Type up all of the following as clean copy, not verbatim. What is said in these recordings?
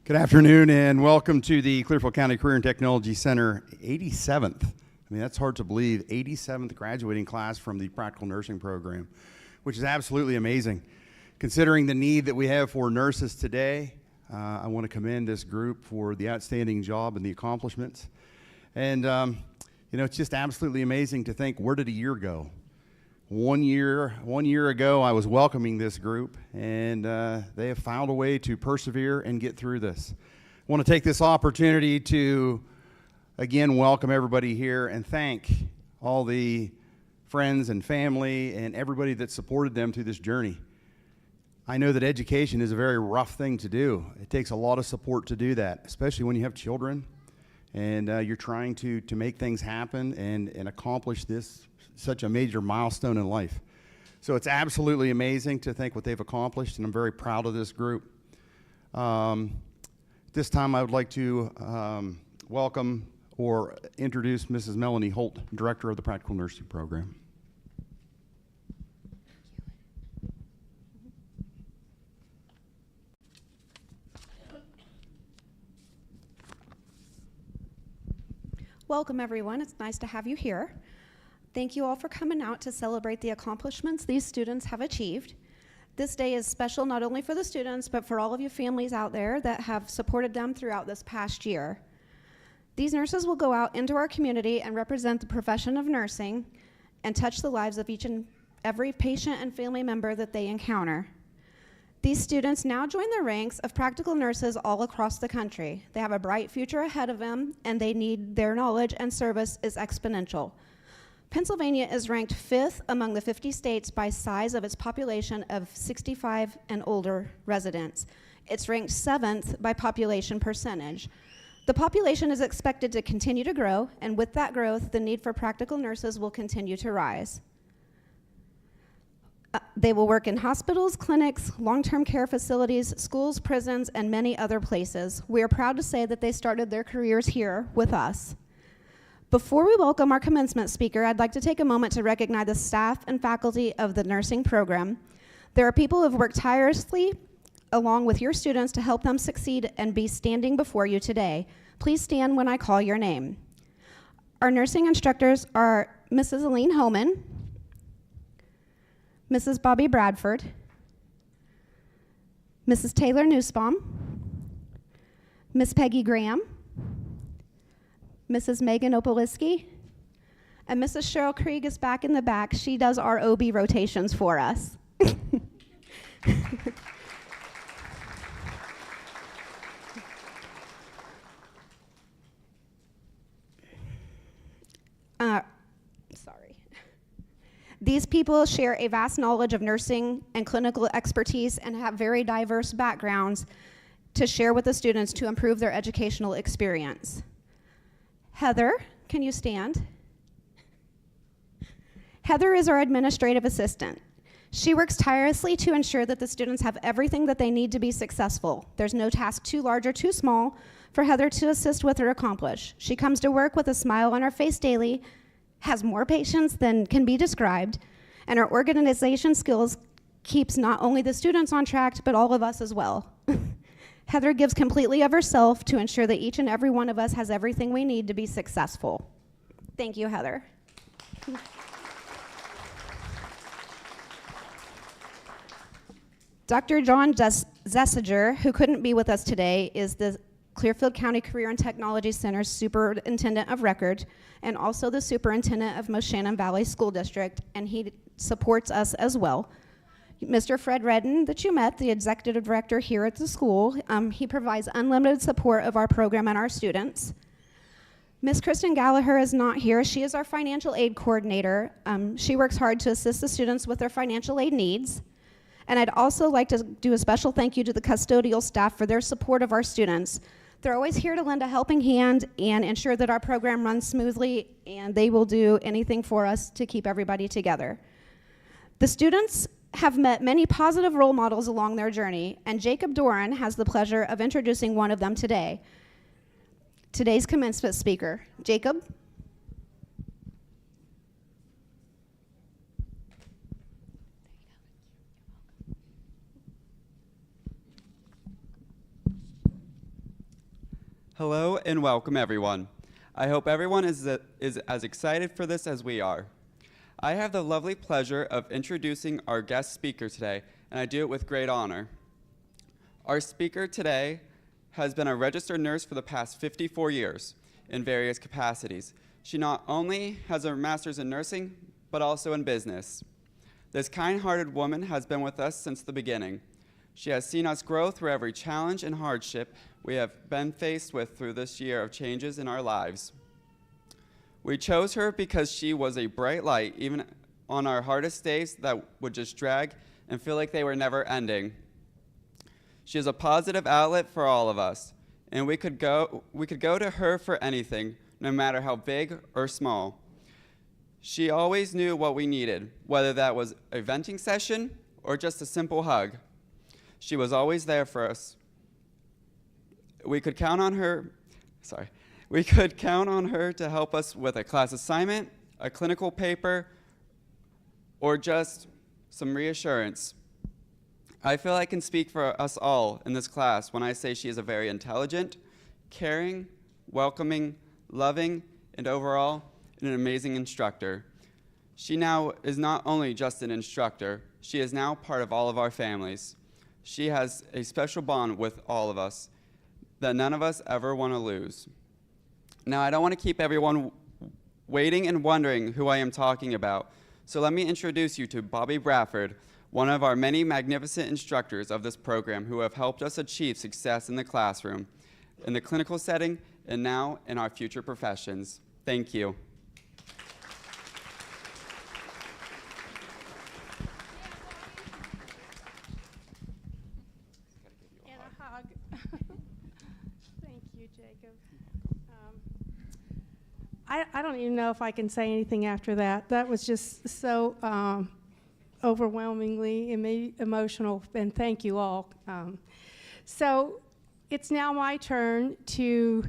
Good afternoon and welcome to the Clearfield County Career and Technology Center 87th. I mean, that's hard to believe, 87th graduating class from the practical nursing program, which is absolutely amazing. Considering the need that we have for nurses today, I want to commend this group for the outstanding job and the accomplishments. And, it's just absolutely amazing to think, where did a year go? One year ago, I was welcoming this group, and they have found a way to persevere and get through this. I want to take this opportunity to, again, welcome everybody here and thank all the friends and family and everybody that supported them through this journey. I know that education is a very rough thing to do. It takes a lot of support to do that, especially when you have children and you're trying to make things happen and accomplish this such a major milestone in life. So it's absolutely amazing to think what they've accomplished, and I'm very proud of this group. This time I would like to welcome or introduce Mrs. Melanie Holt, Director of the Practical Nursing Program. Welcome, everyone. It's nice to have you here. Thank you all for coming out to celebrate the accomplishments these students have achieved. This day is special not only for the students, but for all of you families out there that have supported them throughout this past year. These nurses will go out into our community and represent the profession of nursing and touch the lives of each and every patient and family member that they encounter. These students now join the ranks of practical nurses all across the country. They have a bright future ahead of them, and their knowledge and service is exponential. Pennsylvania is ranked 5th among the 50 states by size of its population of 65 and older residents. It's ranked 7th by population percentage. The population is expected to continue to grow, and with that growth, the need for practical nurses will continue to rise. They will work in hospitals, clinics, long-term care facilities, schools, prisons, and many other places. We are proud to say that they started their careers here with us. Before we welcome our commencement speaker, I'd like to take a moment to recognize the staff and faculty of the nursing program. There are people who have worked tirelessly along with your students to help them succeed and be standing before you today. Please stand when I call your name. Our nursing instructors are Mrs. Aline Homan, Mrs. Bobby Bradford, Mrs. Taylor Nussbaum, Miss Peggy Graham, Mrs. Megan Opoliski, and Mrs. Cheryl Krieg is back in the back. She does our OB rotations for us. These people share a vast knowledge of nursing and clinical expertise and have very diverse backgrounds to share with the students to improve their educational experience. Heather, can you stand? Heather is our administrative assistant. She works tirelessly to ensure that the students have everything that they need to be successful. There's no task too large or too small for Heather to assist with or accomplish. She comes to work with a smile on her face daily, has more patience than can be described, and her organization skills keeps not only the students on track, but all of us as well. Heather gives completely of herself to ensure that each and every one of us has everything we need to be successful. Thank you, Heather. Dr. John Zessiger, who couldn't be with us today, is the Clearfield County Career and Technology Center's Superintendent of Record and also the Superintendent of Moshannon Valley School District, and he supports us as well. Mr. Fred Redden, that you met, the Executive Director here at the school, he provides unlimited support of our program and our students. Miss Kristen Gallagher is not here. She is our Financial Aid Coordinator. She works hard to assist the students with their financial aid needs. And I'd also like to do a special thank you to the custodial staff for their support of our students. They're always here to lend a helping hand and ensure that our program runs smoothly, and they will do anything for us to keep everybody together. The students have met many positive role models along their journey, and Jacob Doran has the pleasure of introducing one of them today. Today's commencement speaker. Jacob? Hello and welcome, everyone. I hope everyone is as excited for this as we are. I have the lovely pleasure of introducing our guest speaker today, and I do it with great honor. Our speaker today has been a registered nurse for the past 54 years in various capacities. She not only has a master's in nursing, but also in business. This kind-hearted woman has been with us since the beginning. She has seen us grow through every challenge and hardship we have been faced with through this year of changes in our lives. We chose her because she was a bright light, even on our hardest days that would just drag and feel like they were never ending. She is a positive outlet for all of us, and we could go to her for anything, no matter how big or small. She always knew what we needed, whether that was a venting session or just a simple hug. She was always there for us. We could count on her to help us with a class assignment, a clinical paper, or just some reassurance. I feel I can speak for us all in this class when I say she is a very intelligent, caring, welcoming, loving, and overall, an amazing instructor. She now is not only just an instructor, she is now part of all of our families. She has a special bond with all of us that none of us ever want to lose. Now, I don't want to keep everyone waiting and wondering who I am talking about, so let me introduce you to Bobby Bradford, one of our many magnificent instructors of this program who have helped us achieve success in the classroom, in the clinical setting, and now in our future professions. Thank you. And a hug. Thank you, Jacob. I don't even know if I can say anything after that. That was just so overwhelmingly emotional, and thank you all. So it's now my turn to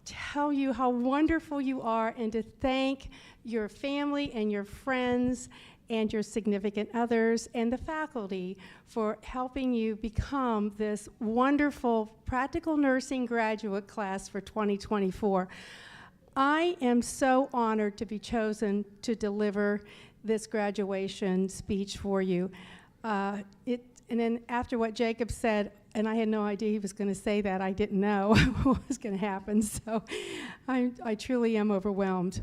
tell you how wonderful you are and to thank your family and your friends and your significant others and the faculty for helping you become this wonderful practical nursing graduate class for 2024. I am so honored to be chosen to deliver this graduation speech for you. And then after what Jacob said, and I had no idea he was going to say that, I didn't know what was going to happen, so I truly am overwhelmed.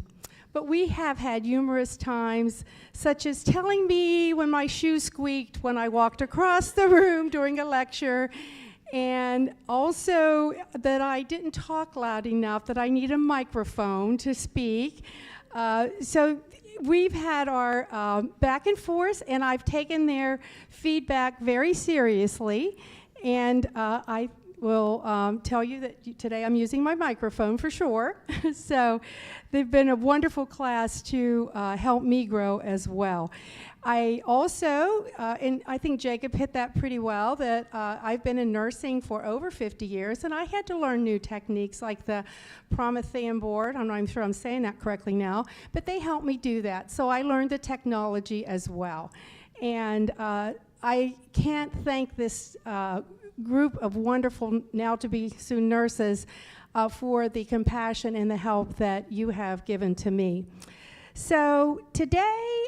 But we have had numerous times, such as telling me when my shoe squeaked when I walked across the room during a lecture, and also that I didn't talk loud enough, that I need a microphone to speak. So we've had our back and forth, and I've taken their feedback very seriously, and I will tell you that today I'm using my microphone for sure. So they've been a wonderful class to help me grow as well. I also, and I think Jacob hit that pretty well, that I've been in nursing for over 50 years, and I had to learn new techniques like the Promethean board. I'm not even sure I'm saying that correctly now, but they helped me do that. So I learned the technology as well. And I can't thank this group of wonderful, now-to-be soon nurses, for the compassion and the help that you have given to me. So today,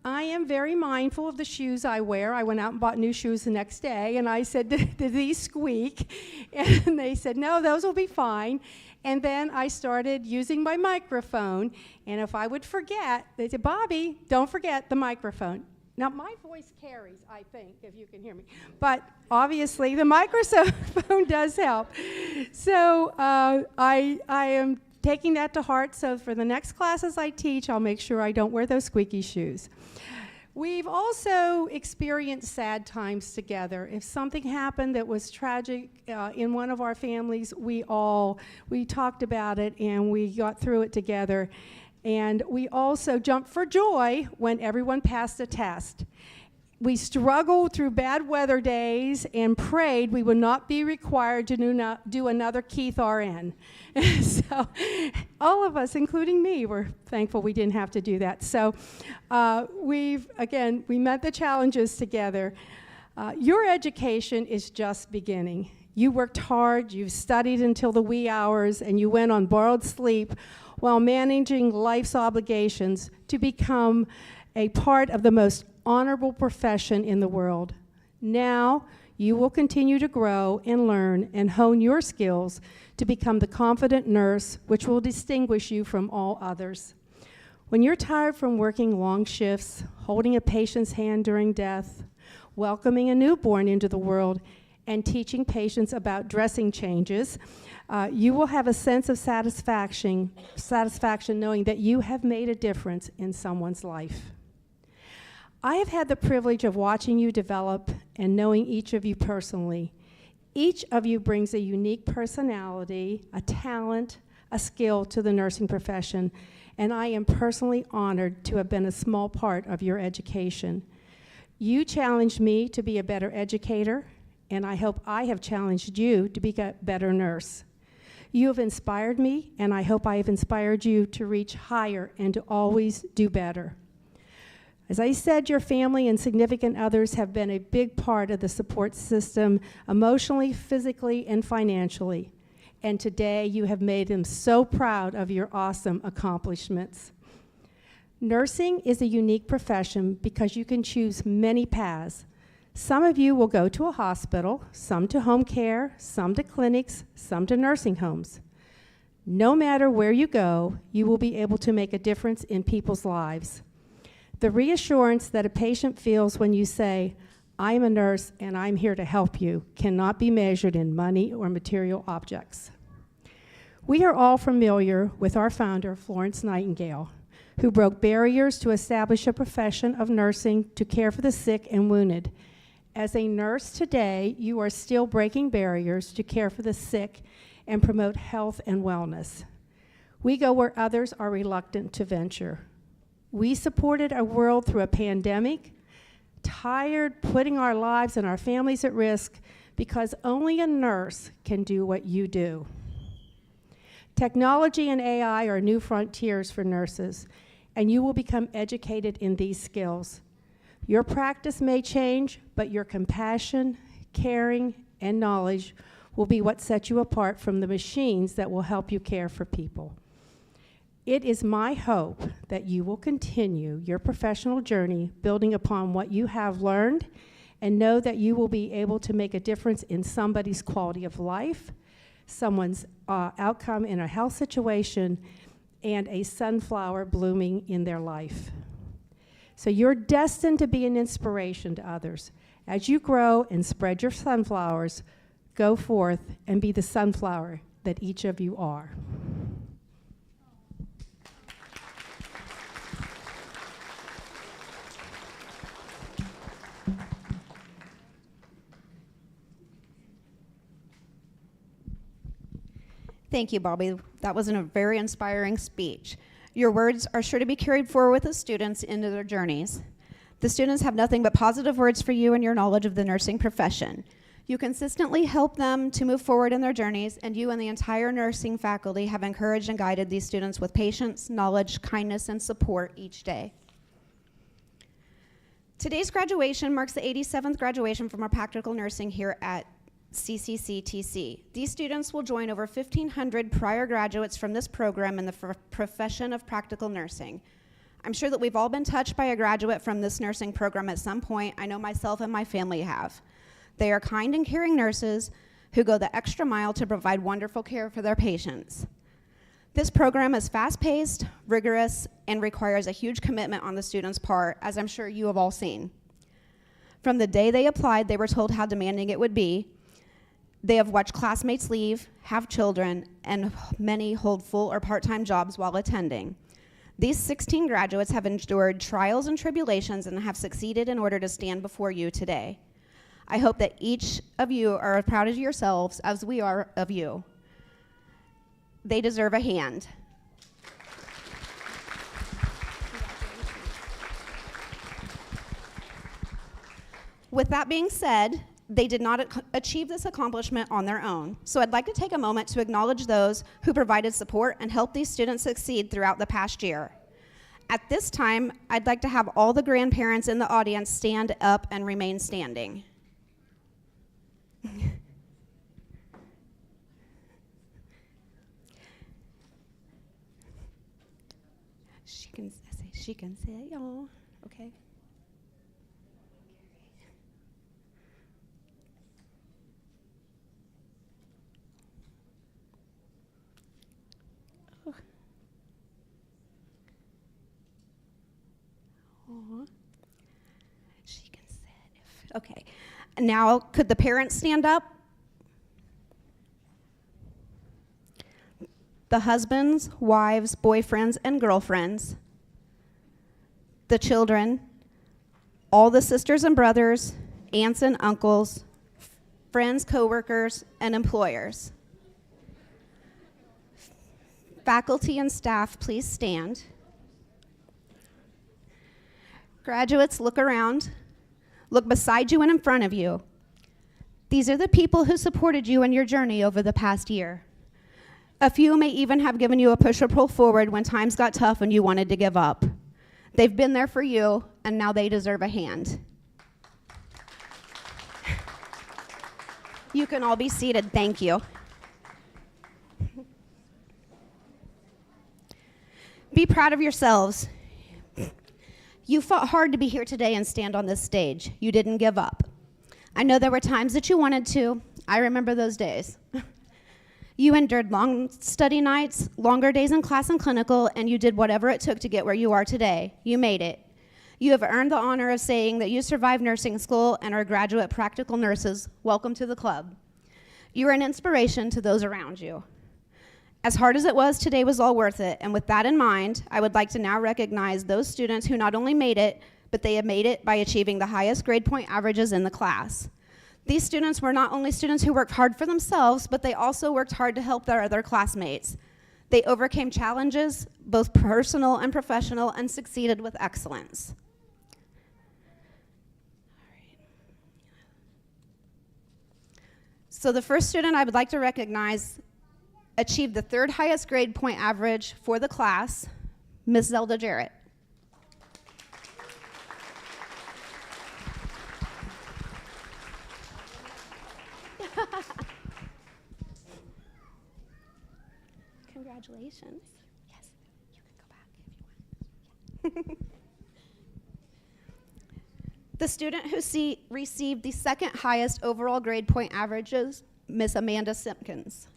I am very mindful of the shoes I wear. I went out and bought new shoes the next day, and I said, "Did these squeak?" And they said, "No, those will be fine." And then I started using my microphone, and if I would forget, they said, "Bobby, don't forget the microphone." Now, my voice carries, I think, if you can hear me. But obviously, the microphone does help. So I am taking that to heart. So for the next classes I teach, I'll make sure I don't wear those squeaky shoes. We've also experienced sad times together. If something happened that was tragic in one of our families, we talked about it and we got through it together. And we also jumped for joy when everyone passed a test. We struggled through bad weather days and prayed we would not be required to do another Keith RN. So all of us, including me, were thankful we didn't have to do that. So we met the challenges together. Your education is just beginning. You worked hard, you studied until the wee hours, and you went on borrowed sleep while managing life's obligations to become a part of the most honorable profession in the world. Now, you will continue to grow and learn and hone your skills to become the confident nurse which will distinguish you from all others. When you're tired from working long shifts, holding a patient's hand during death, welcoming a newborn into the world, and teaching patients about dressing changes, you will have a sense of satisfaction knowing that you have made a difference in someone's life. I have had the privilege of watching you develop and knowing each of you personally. Each of you brings a unique personality, a talent, a skill to the nursing profession, and I am personally honored to have been a small part of your education. You challenged me to be a better educator, and I hope I have challenged you to be a better nurse. You have inspired me, and I hope I have inspired you to reach higher and to always do better. As I said, your family and significant others have been a big part of the support system, emotionally, physically, and financially. And today, you have made them so proud of your awesome accomplishments. Nursing is a unique profession because you can choose many paths. Some of you will go to a hospital, some to home care, some to clinics, some to nursing homes. No matter where you go, you will be able to make a difference in people's lives. The reassurance that a patient feels when you say, "I'm a nurse and I'm here to help you," cannot be measured in money or material objects. We are all familiar with our founder, Florence Nightingale, who broke barriers to establish a profession of nursing to care for the sick and wounded. As a nurse today, you are still breaking barriers to care for the sick and promote health and wellness. We go where others are reluctant to venture. We supported a world through a pandemic, tired putting our lives and our families at risk because only a nurse can do what you do. Technology and AI are new frontiers for nurses, and you will become educated in these skills. Your practice may change, but your compassion, caring, and knowledge will be what sets you apart from the machines that will help you care for people. It is my hope that you will continue your professional journey building upon what you have learned and know that you will be able to make a difference in somebody's quality of life, someone's outcome in a health situation, and a sunflower blooming in their life. So you're destined to be an inspiration to others. As you grow and spread your sunflowers, go forth and be the sunflower that each of you are. Thank you, Bobby. That was a very inspiring speech. Your words are sure to be carried forward with the students into their journeys. The students have nothing but positive words for you and your knowledge of the nursing profession. You consistently help them to move forward in their journeys, and you and the entire nursing faculty have encouraged and guided these students with patience, knowledge, kindness, and support each day. Today's graduation marks the 87th graduation from our practical nursing here at CCCTC. These students will join over 1,500 prior graduates from this program in the profession of practical nursing. I'm sure that we've all been touched by a graduate from this nursing program at some point. I know myself and my family have. They are kind and caring nurses who go the extra mile to provide wonderful care for their patients. This program is fast-paced, rigorous, and requires a huge commitment on the students' part, as I'm sure you have all seen. From the day they applied, they were told how demanding it would be. They have watched classmates leave, have children, and many hold full or part-time jobs while attending. These 16 graduates have endured trials and tribulations and have succeeded in order to stand before you today. I hope that each of you are as proud of yourselves as we are of you. They deserve a hand. With that being said, they did not achieve this accomplishment on their own. So I'd like to take a moment to acknowledge those who provided support and helped these students succeed throughout the past year. At this time, I'd like to have all the grandparents in the audience stand up and remain standing. She can say, oh, okay. Aw. She can sit. Okay. Now, could the parents stand up? The husbands, wives, boyfriends, and girlfriends, the children, all the sisters and brothers, aunts and uncles, friends, coworkers, and employers. Faculty and staff, please stand. Graduates, look around. Look beside you and in front of you. These are the people who supported you in your journey over the past year. A few may even have given you a push or pull forward when times got tough and you wanted to give up. They've been there for you, and now they deserve a hand. You can all be seated. Thank you. Be proud of yourselves. You fought hard to be here today and stand on this stage. You didn't give up. I know there were times that you wanted to. I remember those days. You endured long study nights, longer days in class and clinical, and you did whatever it took to get where you are today. You made it. You have earned the honor of saying that you survived nursing school and are graduate practical nurses. Welcome to the club. You are an inspiration to those around you. As hard as it was, today was all worth it, and with that in mind, I would like to now recognize those students who not only made it, but they have made it by achieving the highest grade point averages in the class. These students were not only students who worked hard for themselves, but they also worked hard to help their other classmates. They overcame challenges, both personal and professional, and succeeded with excellence. So the first student I would like to recognize achieved the third highest grade point average for the class, Ms. Zelda Jarrett. Congratulations. Yes, you can go back if you want. The student who received the second highest overall grade point averages, Miss Amanda Simpkins.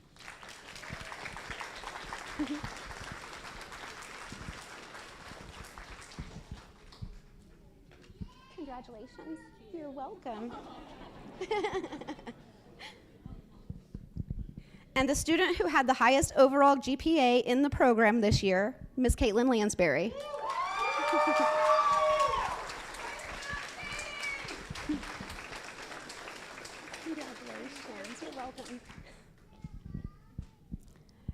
Congratulations. You're welcome. And the student who had the highest overall GPA in the program this year, Miss Caitlin Lansbury. Congratulations. You're welcome.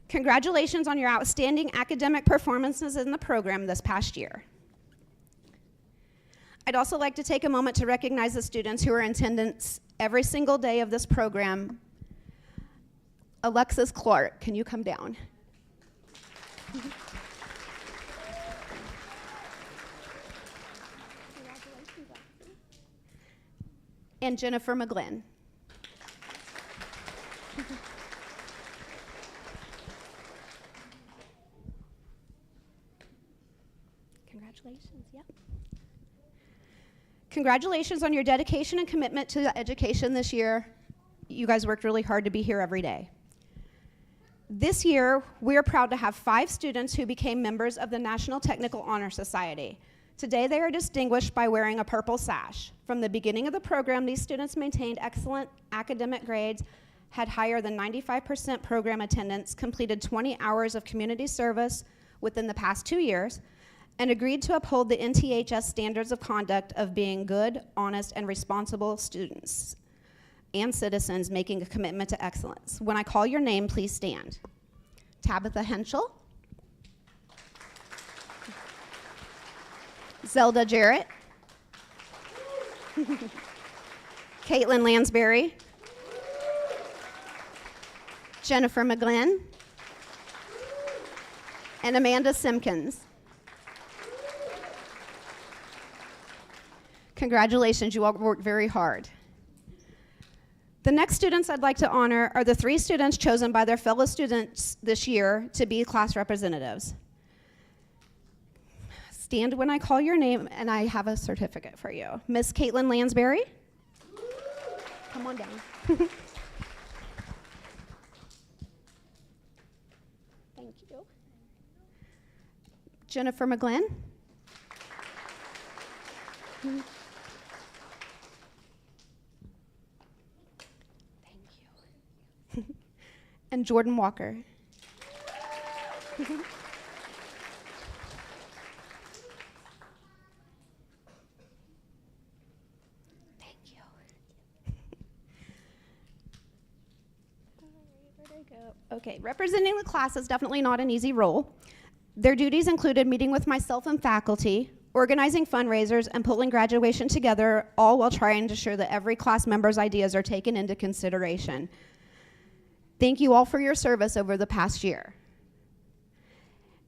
Congratulations on your outstanding academic performances in the program this past year. I'd also like to take a moment to recognize the students who are in attendance every single day of this program. Alexis Clark, can you come down? And Jennifer McGlynn. Congratulations, yep. Congratulations on your dedication and commitment to education this year. You guys worked really hard to be here every day. This year, we are proud to have 5 students who became members of the National Technical Honor Society. Today, they are distinguished by wearing a purple sash. From the beginning of the program, these students maintained excellent academic grades, had higher than 95% program attendance, completed 20 hours of community service within the past 2 years, and agreed to uphold the NTHS standards of conduct of being good, honest, and responsible students and citizens making a commitment to excellence. When I call your name, please stand. Tabitha Henschel, Zelda Jarrett, Caitlin Lansbury, Jennifer McGlynn, and Amanda Simpkins. Congratulations, you all worked very hard. The next students I'd like to honor are the 3 students chosen by their fellow students this year to be class representatives. Stand when I call your name, and I have a certificate for you. Miss Caitlin Lansbury. Come on down. Thank you. Jennifer McGlynn. Thank you. And Jordan Walker. Thank you. Where'd I go? Okay, representing the class is definitely not an easy role. Their duties included meeting with myself and faculty, organizing fundraisers, and pulling graduation together, all while trying to ensure that every class member's ideas are taken into consideration. Thank you all for your service over the past year.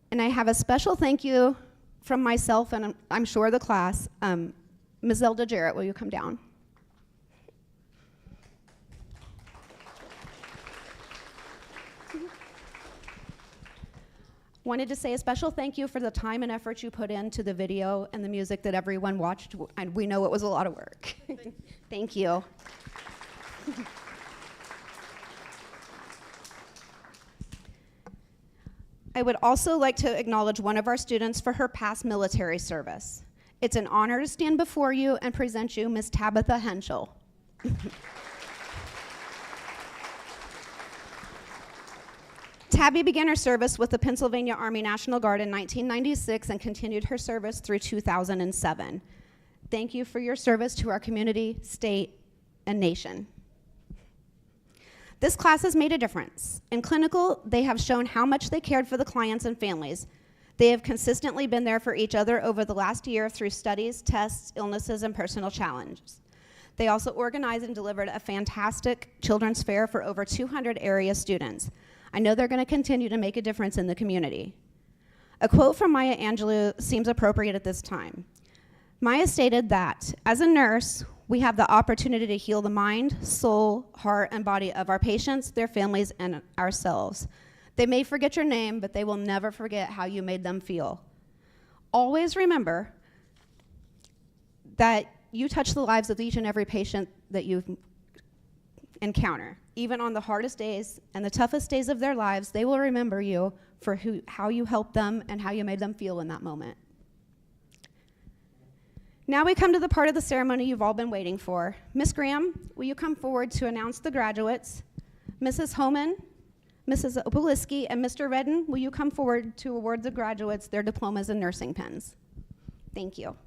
And I have a special thank you from myself and I'm sure the class. Ms. Zelda Jarrett, will you come down? Wanted to say a special thank you for the time and effort you put into the video and the music that everyone watched. And we know it was a lot of work. Thank you. I would also like to acknowledge one of our students for her past military service. It's an honor to stand before you and present you Miss Tabitha Henschel. Tabby began her service with the Pennsylvania Army National Guard in 1996 and continued her service through 2007. Thank you for your service to our community, state, and nation. This class has made a difference. In clinical, they have shown how much they cared for the clients and families. They have consistently been there for each other over the last year through studies, tests, illnesses, and personal challenges. They also organized and delivered a fantastic children's fair for over 200 area students. I know they're going to continue to make a difference in the community. A quote from Maya Angelou seems appropriate at this time. Maya stated that, as a nurse, we have the opportunity to heal the mind, soul, heart, and body of our patients, their families, and ourselves. They may forget your name, but they will never forget how you made them feel. Always remember that you touch the lives of each and every patient that you encounter. Even on the hardest days and the toughest days of their lives, they will remember you for how you helped them and how you made them feel in that moment. Now we come to the part of the ceremony you've all been waiting for. Miss Graham, will you come forward to announce the graduates? Mrs. Homan, Mrs. Opoliski, and Mr. Redden, will you come forward to award the graduates their diplomas and nursing pins? Thank you.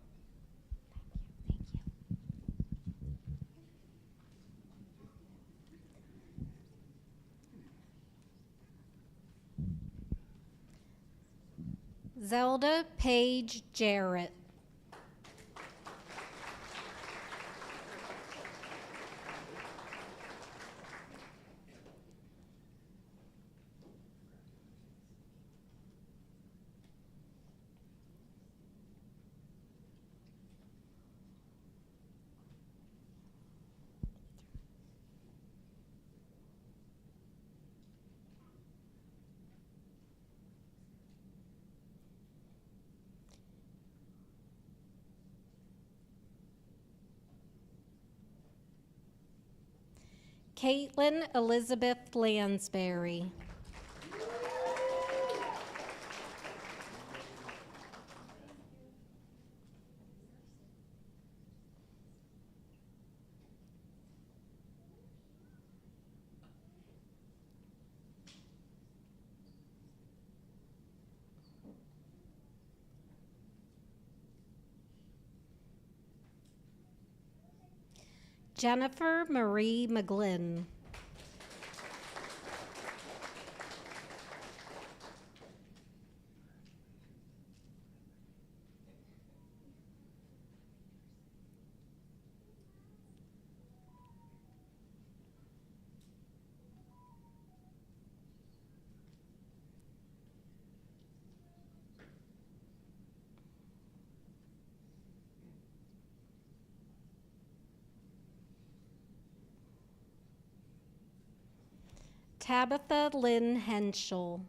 Zelda Paige Jarrett. Caitlin Elizabeth Lansbury. Jennifer Marie McGlynn. Tabitha Lynn Henschel.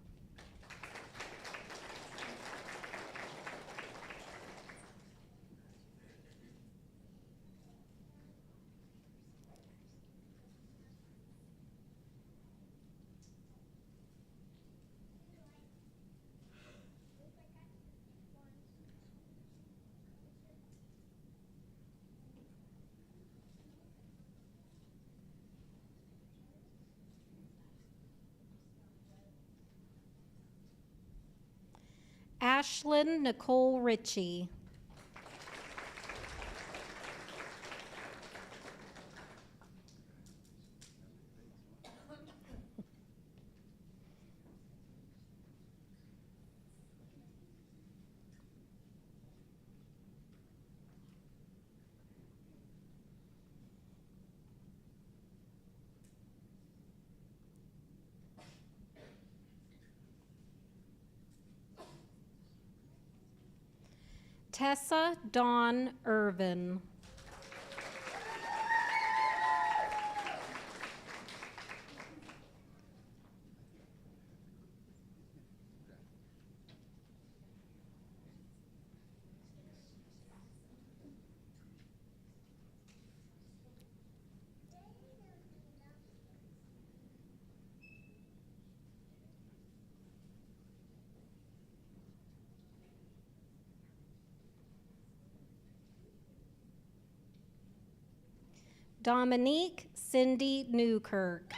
Ashlyn Nicole Ritchie. Tessa Dawn Irvin. Dominique Cindy Newkirk.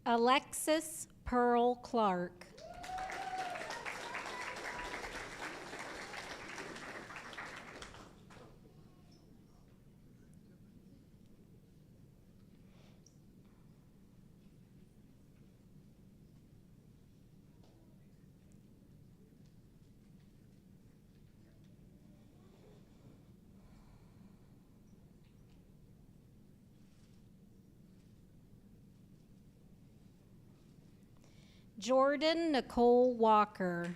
Alexis Pearl Clark. Jordan Nicole Walker.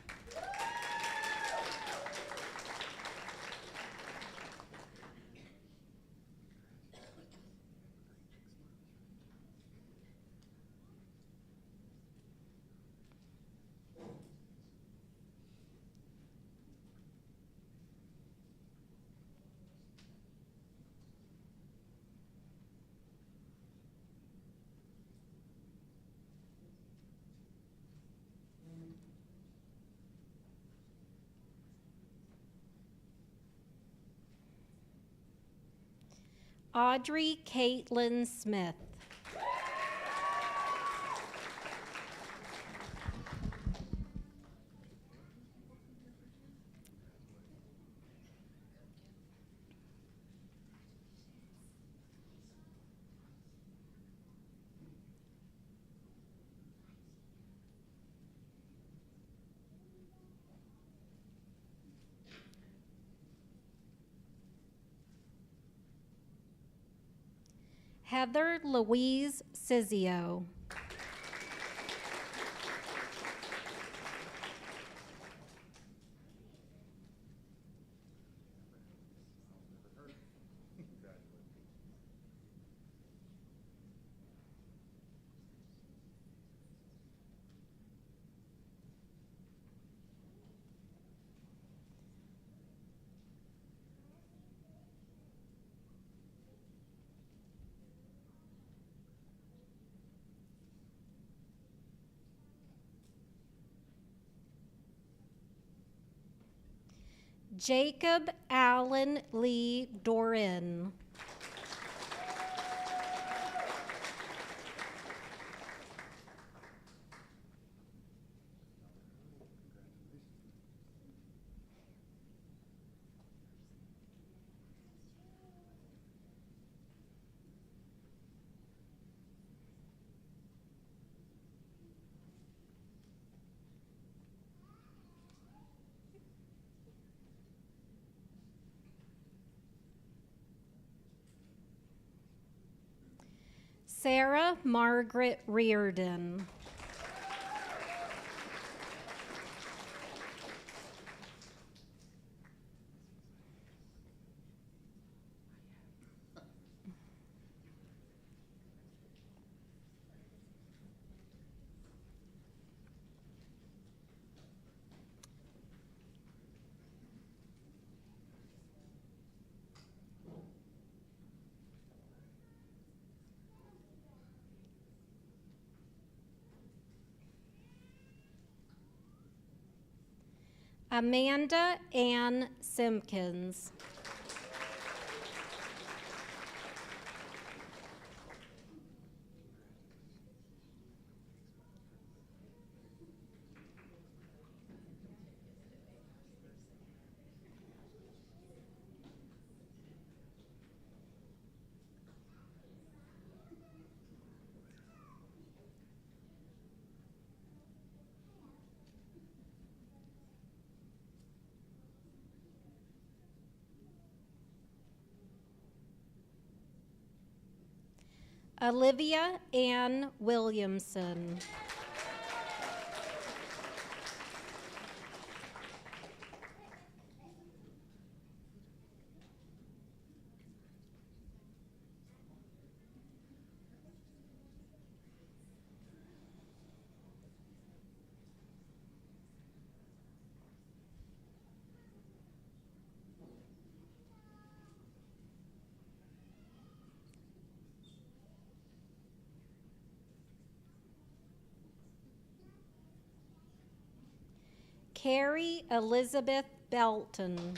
Audrey Caitlin Smith. Heather Louise Sizio. Jacob Allen Lee Dorin. Sarah Margaret Reardon. Amanda Ann Simpkins. Olivia Ann Williamson. Carrie Elizabeth Belton.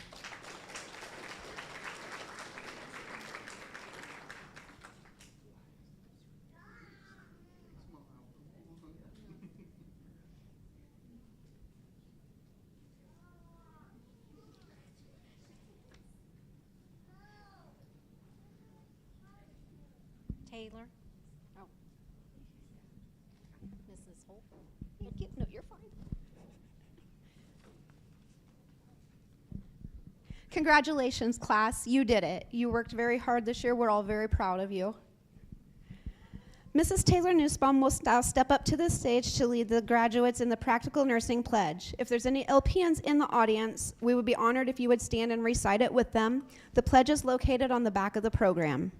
Taylor. Oh. Mrs. Holt. Thank you. No, you're fine. Congratulations, class. You did it. You worked very hard this year. We're all very proud of you. Mrs. Taylor Nussbaum will now step up to the stage to lead the graduates in the Practical Nursing Pledge. If there's any LPNs in the audience, we would be honored if you would stand and recite it with them. The pledge is located on the back of the program.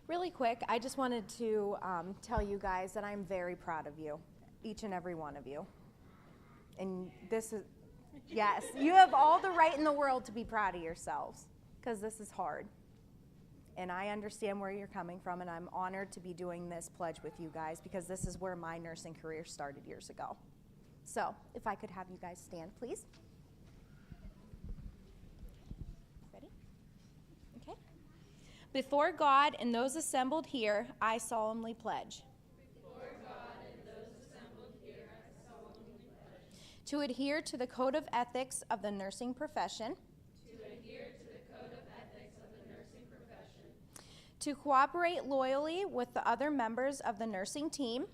Really quick, I just wanted to tell you guys that I'm very proud of you, each and every one of you. And this is, yes, you have all the right in the world to be proud of yourselves, because this is hard. And I understand where you're coming from, and I'm honored to be doing this pledge with you guys, because this is where my nursing career started years ago. So, if I could have you guys stand, please. Ready? Okay. Before God and those assembled here, I solemnly pledge. Before God and those assembled here, I solemnly pledge. To adhere to the code of ethics of the nursing profession. To adhere to the code of ethics of the nursing profession. To cooperate loyally with the other members of the nursing team. To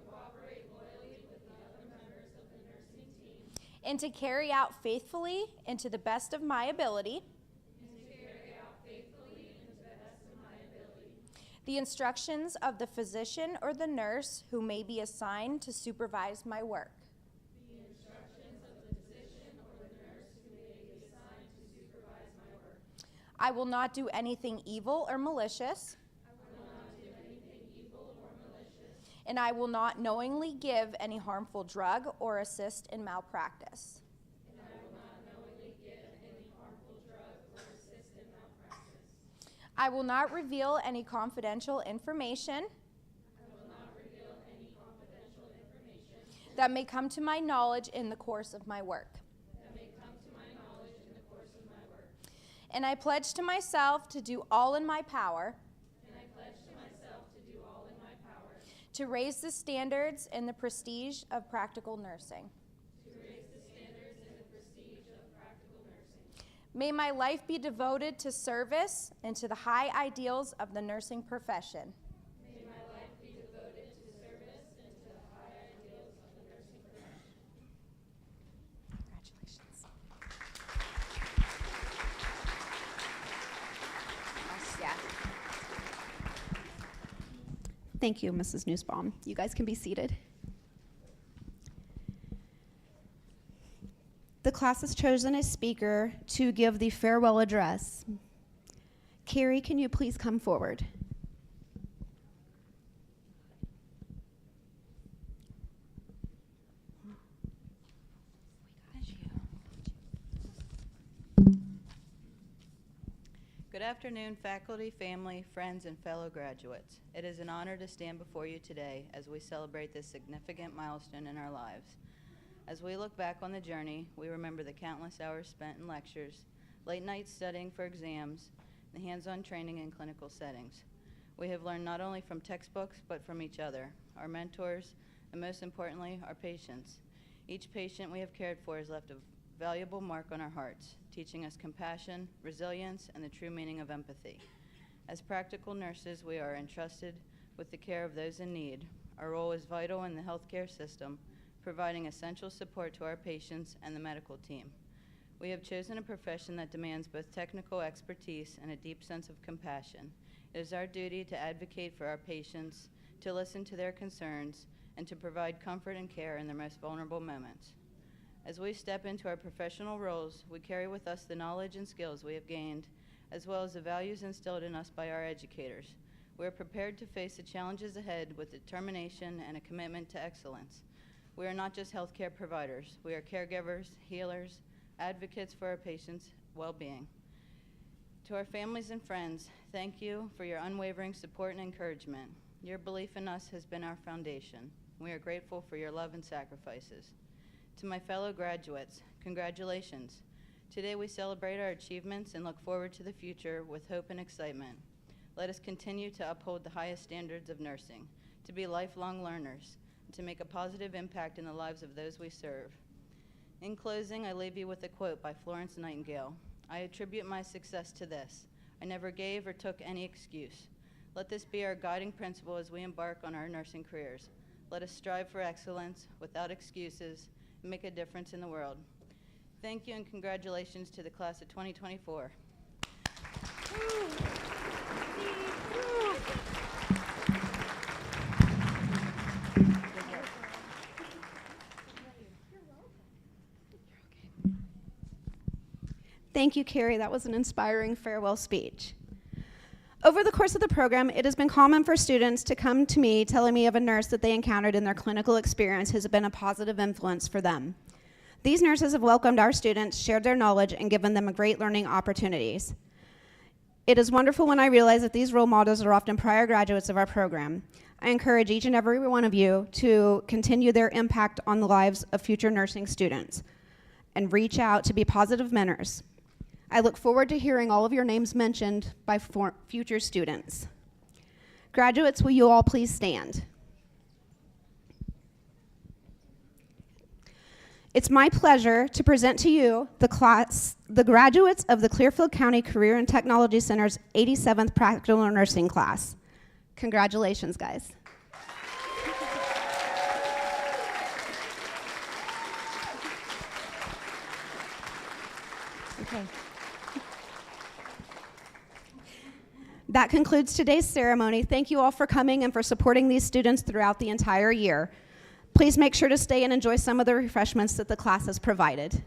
cooperate loyally with the other members of the nursing team. And to carry out faithfully and to the best of my ability. The instructions of the physician or the nurse who may be assigned to supervise my work. The instructions of the physician or the nurse who may be assigned to supervise my work. I will not do anything evil or malicious. I will not do anything evil or malicious. And I will not knowingly give any harmful drug or assist in malpractice. I will not reveal any confidential information. That may come to my knowledge in the course of my work. And I pledge to myself to do all in my power. To raise the standards and the prestige of practical nursing. May my life be devoted to service and to the high ideals of the nursing profession. May my life be devoted to service and to the high ideals of the nursing profession. Congratulations. Yeah. Thank you, Mrs. Nussbaum. You guys can be seated. The class has chosen a speaker to give the farewell address. Carrie, can you please come forward? Good afternoon, faculty, family, friends, and fellow graduates. It is an honor to stand before you today as we celebrate this significant milestone in our lives. As we look back on the journey, we remember the countless hours spent in lectures, late nights studying for exams, and hands-on training in clinical settings. We have learned not only from textbooks, but from each other, our mentors, and most importantly, our patients. Each patient we have cared for has left a valuable mark on our hearts, teaching us compassion, resilience, and the true meaning of empathy. As practical nurses, we are entrusted with the care of those in need. Our role is vital in the healthcare system, providing essential support to our patients and the medical team. We have chosen a profession that demands both technical expertise and a deep sense of compassion. It is our duty to advocate for our patients, to listen to their concerns, and to provide comfort and care in their most vulnerable moments. As we step into our professional roles, we carry with us the knowledge and skills we have gained, as well as the values instilled in us by our educators. We are prepared to face the challenges ahead with determination and a commitment to excellence. We are not just healthcare providers. We are caregivers, healers, advocates for our patients' well-being. To our families and friends, thank you for your unwavering support and encouragement. Your belief in us has been our foundation. We are grateful for your love and sacrifices. To my fellow graduates, congratulations. Today we celebrate our achievements and look forward to the future with hope and excitement. Let us continue to uphold the highest standards of nursing, to be lifelong learners, and to make a positive impact in the lives of those we serve. In closing, I leave you with a quote by Florence Nightingale. I attribute my success to this: I never gave or took any excuse. Let this be our guiding principle as we embark on our nursing careers. Let us strive for excellence without excuses and make a difference in the world. Thank you and congratulations to the class of 2024. Thank you, Carrie. That was an inspiring farewell speech. Over the course of the program, it has been common for students to come to me telling me of a nurse that they encountered in their clinical experience has been a positive influence for them. These nurses have welcomed our students, shared their knowledge, and given them great learning opportunities. It is wonderful when I realize that these role models are often prior graduates of our program. I encourage each and every one of you to continue their impact on the lives of future nursing students and reach out to be positive mentors. I look forward to hearing all of your names mentioned by future students. Graduates, will you all please stand? It's my pleasure to present to you the graduates of the Clearfield County Career and Technology Center's 87th Practical Nursing class. Congratulations, guys. Okay. That concludes today's ceremony. Thank you all for coming and for supporting these students throughout the entire year. Please make sure to stay and enjoy some of the refreshments that the class has provided.